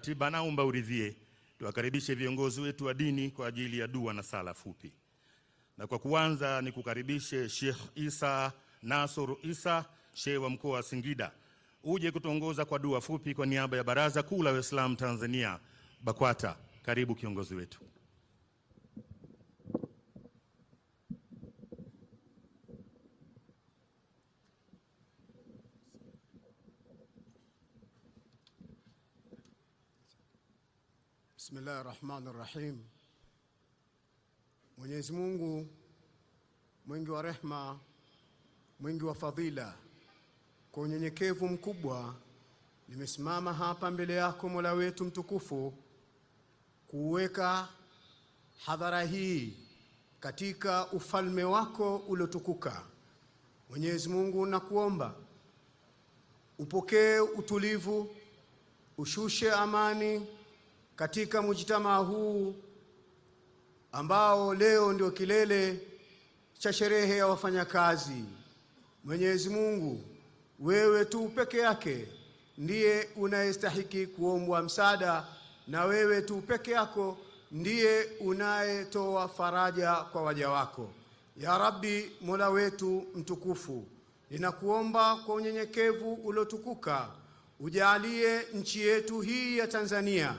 Tiba, naomba uridhie tuwakaribishe viongozi wetu wa dini kwa ajili ya dua na sala fupi. Na kwa kuanza ni kukaribishe Sheikh Isa Nasur Isa, Sheikh wa mkoa wa Singida, uje kutuongoza kwa dua fupi kwa niaba ya Baraza Kuu la Waislamu Tanzania BAKWATA. Karibu kiongozi wetu. Bismillahirrahmanirrahim. Mwenyezi Mungu mwingi wa rehma, mwingi wa fadhila, kwa unyenyekevu mkubwa nimesimama hapa mbele yako Mola wetu mtukufu kuweka hadhara hii katika ufalme wako uliotukuka. Mwenyezi Mungu, nakuomba upokee utulivu, ushushe amani katika mujtamaa huu ambao leo ndio kilele cha sherehe ya wafanyakazi. Mwenyezi Mungu, wewe tu peke yake ndiye unayestahiki kuombwa msaada, na wewe tu peke yako ndiye unayetoa faraja kwa waja wako. Ya Rabbi, Mola wetu mtukufu, ninakuomba kwa unyenyekevu uliotukuka ujalie nchi yetu hii ya Tanzania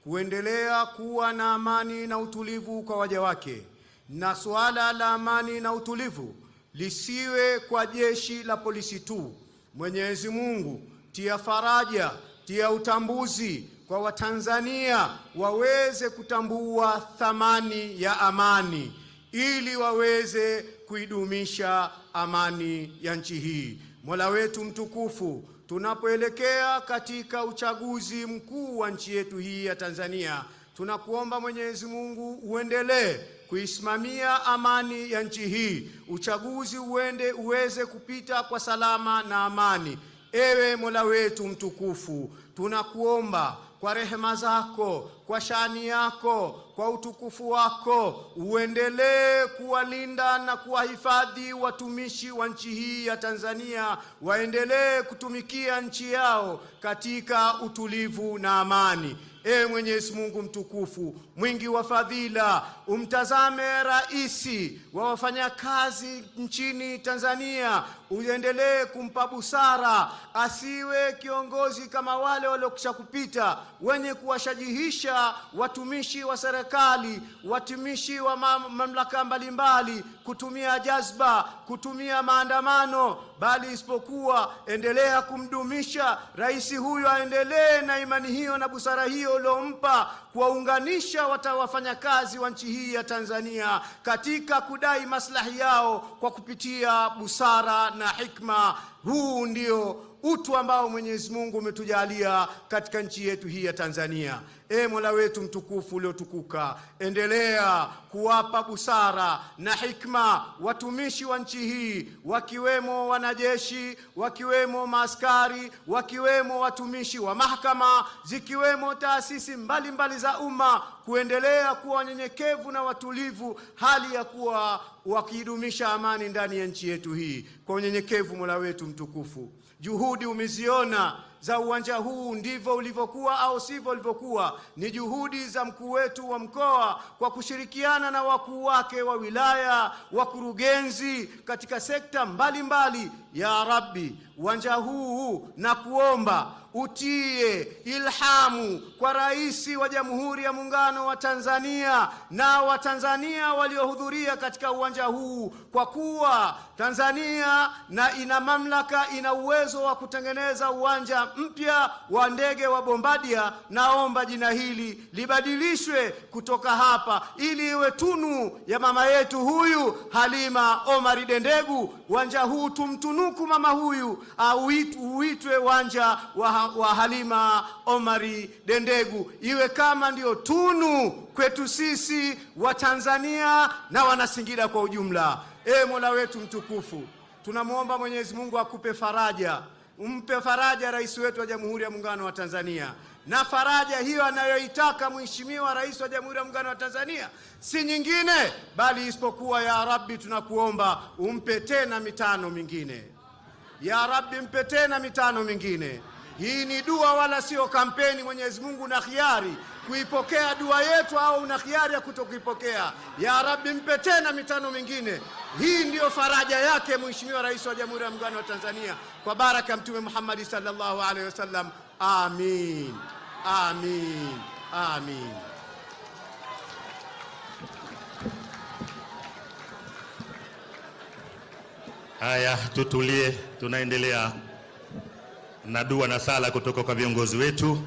kuendelea kuwa na amani na utulivu kwa waja wake, na suala la amani na utulivu lisiwe kwa jeshi la polisi tu. Mwenyezi Mungu, tia faraja, tia utambuzi kwa Watanzania waweze kutambua thamani ya amani, ili waweze kuidumisha amani ya nchi hii. Mola wetu mtukufu, tunapoelekea katika uchaguzi mkuu wa nchi yetu hii ya Tanzania, tunakuomba Mwenyezi Mungu uendelee kuisimamia amani ya nchi hii. Uchaguzi uweze kupita kwa salama na amani. Ewe Mola wetu mtukufu, tunakuomba kwa rehema zako, kwa shani yako, kwa utukufu wako, uendelee kuwalinda na kuwahifadhi watumishi wa nchi hii ya Tanzania, waendelee kutumikia nchi yao katika utulivu na amani. Ewe Mwenyezi Mungu mtukufu, mwingi wa fadhila, umtazame raisi wa wafanyakazi nchini Tanzania, uendelee kumpa busara, asiwe kiongozi kama wale waliokwisha kupita wenye kuwashajihisha watumishi wa serikali, watumishi wa mamlaka mbalimbali kutumia jazba, kutumia maandamano, bali isipokuwa endelea kumdumisha rais huyu, aendelee na imani hiyo na busara hiyo uliompa kuwaunganisha wafanyakazi wa nchi hii ya Tanzania katika kudai maslahi yao kwa kupitia busara na hikma. Huu ndio utu ambao Mwenyezi Mungu umetujalia katika nchi yetu hii ya Tanzania. Mola wetu mtukufu uliotukuka, endelea kuwapa busara na hikma watumishi wa nchi hii, wakiwemo wanajeshi, wakiwemo maaskari, wakiwemo watumishi wa mahakama, zikiwemo taasisi mbalimbali za umma, kuendelea kuwa wanyenyekevu na watulivu, hali ya kuwa wakidumisha amani ndani ya nchi yetu hii. Kwa unyenyekevu Mola wetu mtukufu, juhudi umeziona za uwanja huu, ndivyo ulivyokuwa au sivyo ulivyokuwa, ni juhudi za mkuu wetu wa mkoa kwa kushirikiana na wakuu wake wa wilaya, wakurugenzi katika sekta mbalimbali. Ya Rabbi, uwanja huu na kuomba utie ilhamu kwa Rais wa Jamhuri ya Muungano wa Tanzania na Watanzania waliohudhuria katika uwanja huu, kwa kuwa Tanzania na ina mamlaka, ina uwezo wa kutengeneza uwanja mpya wa ndege wa Bombardier. Naomba jina hili libadilishwe kutoka hapa ili iwe tunu ya mama yetu huyu Halima Omari Dendegu. Uwanja huu tumtunuku mama huyu, uitwe uwanja wa Halima Omari Dendegu, iwe kama ndio tunu kwetu sisi wa Tanzania na Wanasingida kwa ujumla. Mola wetu mtukufu, tunamuomba Mwenyezi Mungu akupe faraja, umpe faraja rais wetu wa Jamhuri ya Muungano wa Tanzania, na faraja hiyo anayoitaka Mheshimiwa Rais wa Jamhuri ya Muungano wa Tanzania si nyingine bali isipokuwa, ya Rabbi, tunakuomba umpe tena mitano mingine. Ya Rabbi, mpe tena mitano mingine. Hii ni dua wala sio kampeni. Mwenyezi Mungu na khiari kuipokea dua yetu au una khiari ya kutokuipokea. Ya Rabbi, mpe tena mitano mingine. Hii ndiyo faraja yake Mheshimiwa Rais wa Jamhuri ya Muungano wa Tanzania, kwa baraka ya Mtume Muhammad sallallahu alaihi wasallam. Amin, amin, amin. Haya, tutulie, tunaendelea na dua na sala kutoka kwa viongozi wetu.